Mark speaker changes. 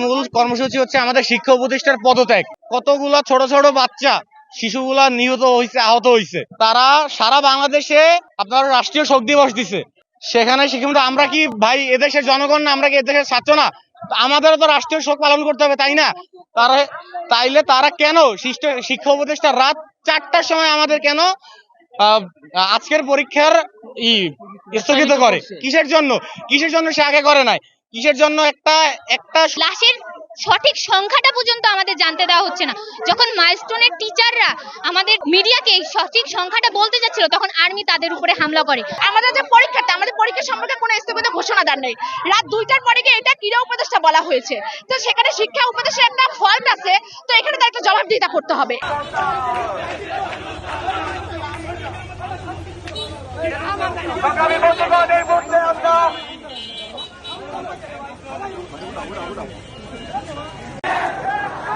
Speaker 1: মূল কর্মসূচি হচ্ছে আমাদের শিক্ষা উপদেষ্টার পদত্যাগ। কতগুলা ছোট ছোট বাচ্চা শিশুগুলা নিহত হয়েছে, আহত হয়েছে, তারা সারা বাংলাদেশে আপনার রাষ্ট্রীয় শোক দিবস দিছে, সেখানে আমরা কি ভাই এদেশের জনগণ না? আমরা কি এদেশের ছাত্র না? আমাদেরও তো রাষ্ট্রীয় শোক পালন করতে হবে, তাই না? তাইলে তারা কেন শিক্ষা উপদেষ্টা রাত 4টার সময় আমাদের কেন আজকের পরীক্ষার স্থগিত করে? কিসের জন্য সে আগে করে নাই? কিসের জন্য একটা
Speaker 2: লাশের সঠিক সংখ্যাটা পর্যন্ত আমাদের জানতে দেওয়া হচ্ছে না। যখন মাইলস্টোনের টিচাররা আমাদের মিডিয়াকে সঠিক সংখ্যাটা বলতে যাচ্ছিল, তখন আর্মি তাদের উপরে হামলা করে।
Speaker 3: আমাদের যে পরীক্ষাটা, আমাদের পরীক্ষা সম্পর্কে কোনো স্থগিত ঘোষণা দেন নেই। রাত 2টার পরে গিয়ে এটা ক্রীড়া উপদেষ্টা বলা হয়েছে, তো সেখানে শিক্ষা উপদেষ্টার একটা ফল্ট আছে, তো এখানে তার একটা জবাবদিহিতা করতে হবে।
Speaker 4: আগামী বছর এই মুহূর্তে আমরা